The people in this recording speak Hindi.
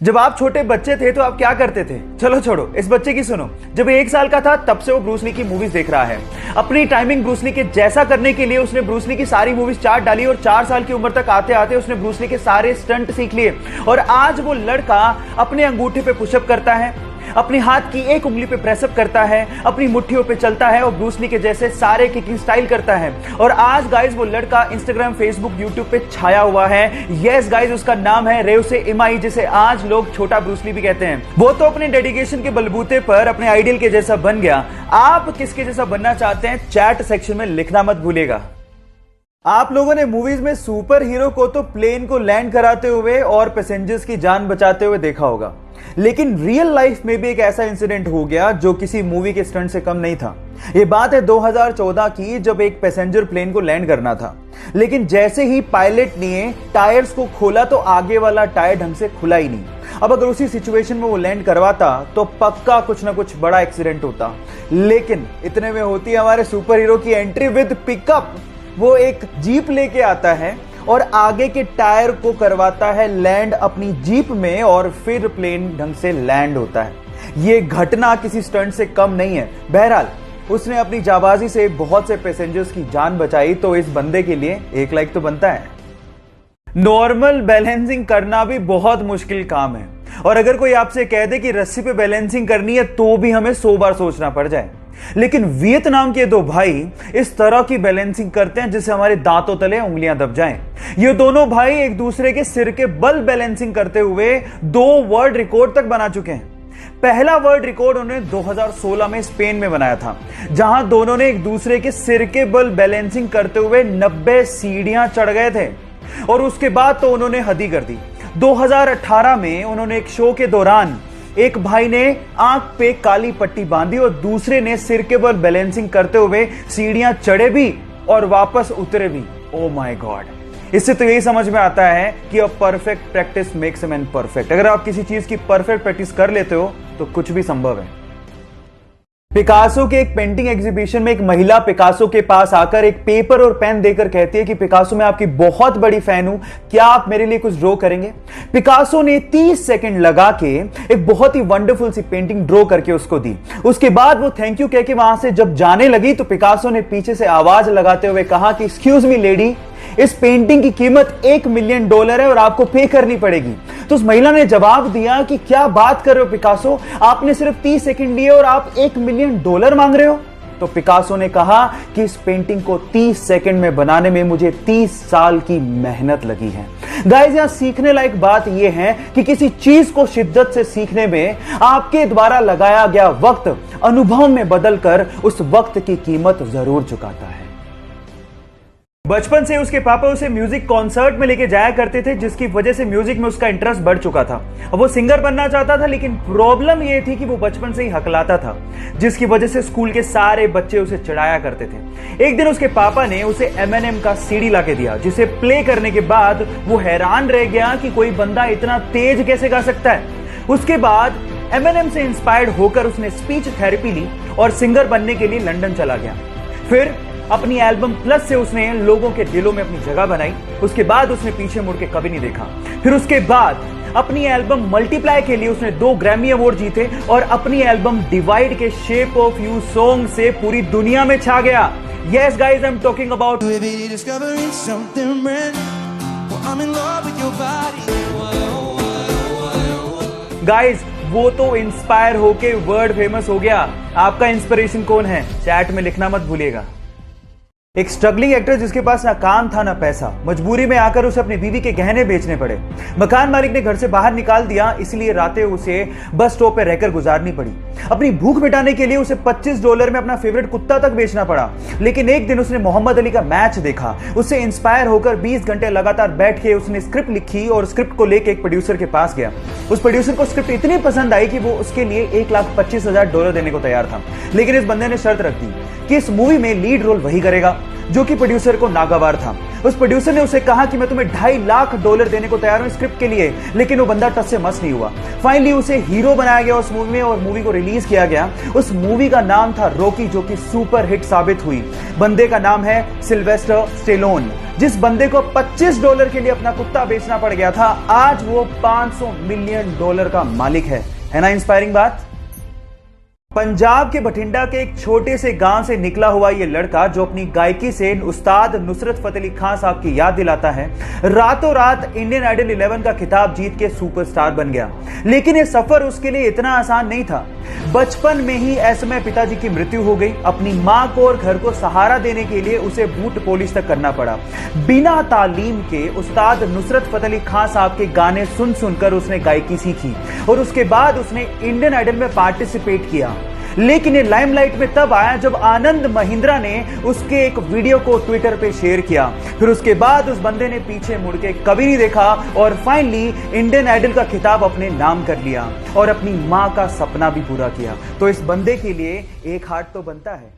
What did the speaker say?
जब आप छोटे बच्चे थे तो आप क्या करते थे? चलो छोड़ो, इस बच्चे की सुनो। जब 1 साल का था तब से वो ब्रूस ली की मूवीज देख रहा है। अपनी टाइमिंग ब्रूस ली के जैसा करने के लिए उसने ब्रूस ली की सारी मूवीज चार्ट डाली और 4 साल की उम्र तक आते आते उसने ब्रूस ली के सारे स्टंट सीख लिए। और आज वो लड़का अपने अंगूठे पे पुशअप करता है, अपने हाथ की एक उंगली पे प्रेसअप करता है, अपनी मुट्ठियों पे चलता है और ब्रूस ली के जैसे सारे किकिंग स्टाइल करता है। और आज गाइस वो लड़का इंस्टाग्राम, फेसबुक, यूट्यूब पे छाया हुआ है। यस गाइस, उसका नाम है रेउसे इमाई, जिसे आज लोग छोटा ब्रूस ली भी कहते हैं। वो तो अपने डेडिकेशन के बलबूते पर अपने आइडियल के जैसा बन गया। आप किसके जैसा बनना चाहते हैं? चैट सेक्शन में लिखना मत भूलिएगा। आप लोगों ने मूवीज में सुपर हीरो को तो प्लेन को लैंड कराते हुए और पैसेंजर्स की जान बचाते हुए देखा होगा, लेकिन रियल लाइफ में भी एक ऐसा इंसिडेंट हो गया जो किसी मूवी के स्टंट से कम नहीं था। यह बात है 2014 की, जब एक पैसेंजर प्लेन को लैंड करना था, लेकिन जैसे ही पायलट ने टायर्स को खोला तो आगे वाला टायर ढंग से खुला ही नहीं। अब अगर उसी सिचुएशन में वो लैंड करवाता तो पक्का कुछ ना कुछ बड़ा एक्सीडेंट होता। लेकिन इतने में होती है हमारे सुपर हीरो की एंट्री विद पिकअप। वो एक जीप लेके आता है और आगे के टायर को करवाता है लैंड अपनी जीप में और फिर प्लेन ढंग से लैंड होता है। यह घटना किसी स्टंट से कम नहीं है। बहरहाल उसने अपनी जाबाजी से बहुत से पैसेंजर्स की जान बचाई, तो इस बंदे के लिए 1 लाइक तो बनता है। नॉर्मल बैलेंसिंग करना भी बहुत मुश्किल काम है, और अगर कोई आपसे कह दे कि रस्सी पे बैलेंसिंग करनी है तो भी हमें 100 बार सोचना पड़ जाए। लेकिन वियतनाम के 2 भाई इस तरह की बैलेंसिंग करते हैं जिससे हमारे दांतों तले उंगलियां दब जाएं। ये दोनों भाई एक दूसरे के सिर के बल बैलेंसिंग करते हुए 2 वर्ल्ड रिकॉर्ड तक बना चुके हैं। पहला वर्ल्ड रिकॉर्ड उन्होंने 2016 में स्पेन में बनाया था, जहां दोनों ने एक दूसरे के सिर के बल बैलेंसिंग करते हुए 90 सीढ़ियां चढ़ गए थे। और उसके बाद तो उन्होंने हद ही कर दी। 2018 में उन्होंने एक शो के दौरान एक भाई ने आंख पे काली पट्टी बांधी और दूसरे ने सिर के बल बैलेंसिंग करते हुए सीढ़ियां चढ़े भी और वापस उतरे भी। Oh my God. इससे तो यही समझ में आता है कि a perfect practice makes a man perfect. अगर आप किसी चीज की परफेक्ट प्रैक्टिस कर लेते हो तो कुछ भी संभव है। पिकासो के एक पेंटिंग एग्जीबिशन में एक महिला पिकासो के पास आकर एक पेपर और पेन देकर कहती है कि पिकासो, मैं आपकी बहुत बड़ी फैन हूं, क्या आप मेरे लिए कुछ ड्रॉ करेंगे? पिकासो ने 30 सेकंड लगा के एक बहुत ही वंडरफुल सी पेंटिंग ड्रॉ करके उसको दी। उसके बाद वो थैंक यू कह के वहां से जब जाने लगी तो पिकासो ने पीछे से आवाज लगाते हुए कहा कि एक्सक्यूज मी लेडी, इस पेंटिंग की कीमत $1 मिलियन है और आपको पे करनी पड़ेगी। तो उस महिला ने जवाब दिया कि क्या बात कर रहे हो पिकासो, आपने सिर्फ 30 सेकंड लिए और आप $1 मिलियन मांग रहे हो? तो पिकासो ने कहा कि इस पेंटिंग को 30 सेकंड में बनाने में मुझे 30 साल की मेहनत लगी है। गाइस, यहां सीखने लायक बात यह है कि किसी चीज को शिद्दत से सीखने में आपके द्वारा लगाया गया वक्त अनुभव में बदलकर उस वक्त की कीमत जरूर चुकाता है। बचपन से उसके पापा उसे म्यूजिक कॉन्सर्ट में लेके जाया करते थे, जिसकी वजह से म्यूजिक में उसका इंटरेस्ट बढ़ चुका था। अब वो सिंगर बनना चाहता था, लेकिन प्रॉब्लम ये थी कि वो बचपन से ही हकलाता था, जिसकी वजह से स्कूल के सारे बच्चे उसे चिढ़ाया करते थे। एक दिन उसके पापा ने उसे एमएनएम का सीडी लाके दिया, जिसे प्ले करने के बाद वो हैरान रह गया कि कोई बंदा इतना तेज कैसे गा सकता है। उसके बाद एमएनएम से इंस्पायर्ड होकर उसने स्पीच थेरेपी ली और सिंगर बनने के लिए लंदन चला गया। फिर अपनी एल्बम प्लस से उसने लोगों के दिलों में अपनी जगह बनाई। उसके बाद उसने पीछे मुड़ के कभी नहीं देखा। फिर उसके बाद अपनी एल्बम मल्टीप्लाई के लिए उसने 2 ग्रैमी अवार्ड जीते और अपनी एल्बम डिवाइड के शेप ऑफ यू सॉन्ग से पूरी दुनिया में छा गया। Yes guys, I am talking about guys, वो तो इंस्पायर होके वर्ल्ड फेमस हो गया। आपका इंस्पिरेशन कौन है? चैट में लिखना मत भूलिएगा। एक स्ट्रगलिंग एक्टर जिसके पास ना काम था ना पैसा, मजबूरी में आकर उसे अपनी बीवी के गहने बेचने पड़े। मकान मालिक ने घर से बाहर निकाल दिया, इसलिए रातें उसे बस स्टॉप पर रहकर गुजारनी पड़ी। अपनी भूख मिटाने के लिए उसे $25 में अपना फेवरेट कुत्ता तक बेचना पड़ा। लेकिन एक दिन उसने मोहम्मद अली का मैच देखा। उससे इंस्पायर होकर 20 घंटे लगातार बैठ के उसने स्क्रिप्ट लिखी और स्क्रिप्ट को लेकर एक प्रोड्यूसर के पास गया। उस प्रोड्यूसर को स्क्रिप्ट इतनी पसंद आई कि वो उसके लिए $1,25,000 देने को तैयार था। लेकिन इस बंदे ने शर्त रख दी कि इस मूवी में लीड रोल वही करेगा, जो कि प्रोड्यूसर को नागवार था। उस प्रोड्यूसर ने उसे कहा कि मैं तुम्हें $2.5 लाख देने को तैयार हूं स्क्रिप्ट के लिए, लेकिन वो बंदा टस से मस नहीं हुआ। फाइनली उसे हीरो बनाया गया उस मूवी में और मूवी को रिलीज किया गया। उस मूवी का नाम था रॉकी, जो कि सुपर हिट साबित हुई। बंदे का नाम है सिल्वेस्टर स्टेलोन। जिस बंदे को $25 के लिए अपना कुत्ता बेचना पड़ गया था, आज वो $500 मिलियन का मालिक है ना इंस्पायरिंग बात। पंजाब के बठिंडा के एक छोटे से गांव से निकला हुआ ये लड़का, जो अपनी गायकी से उस्ताद नुसरत फतेह अली खान साहब की याद दिलाता है, रातों रात इंडियन आइडल 11 का खिताब जीत के सुपरस्टार बन गया। लेकिन ये सफर उसके लिए इतना आसान नहीं था। बचपन में ही ऐसे में पिताजी की मृत्यु हो गई। अपनी मां को और घर को सहारा देने के लिए उसे बूट पॉलिश तक करना पड़ा। बिना तालीम के उस्ताद नुसरत फतेह अली खान साहब के गाने सुन सुनकर उसने गायकी सीखी और उसके बाद उसने इंडियन आइडल में पार्टिसिपेट किया। लेकिन ये लाइमलाइट में तब आया जब आनंद महिंद्रा ने उसके एक वीडियो को ट्विटर पे शेयर किया। फिर उसके बाद उस बंदे ने पीछे मुड़ के कभी नहीं देखा और फाइनली इंडियन आइडल का खिताब अपने नाम कर लिया और अपनी मां का सपना भी पूरा किया। तो इस बंदे के लिए एक हार्ट तो बनता है।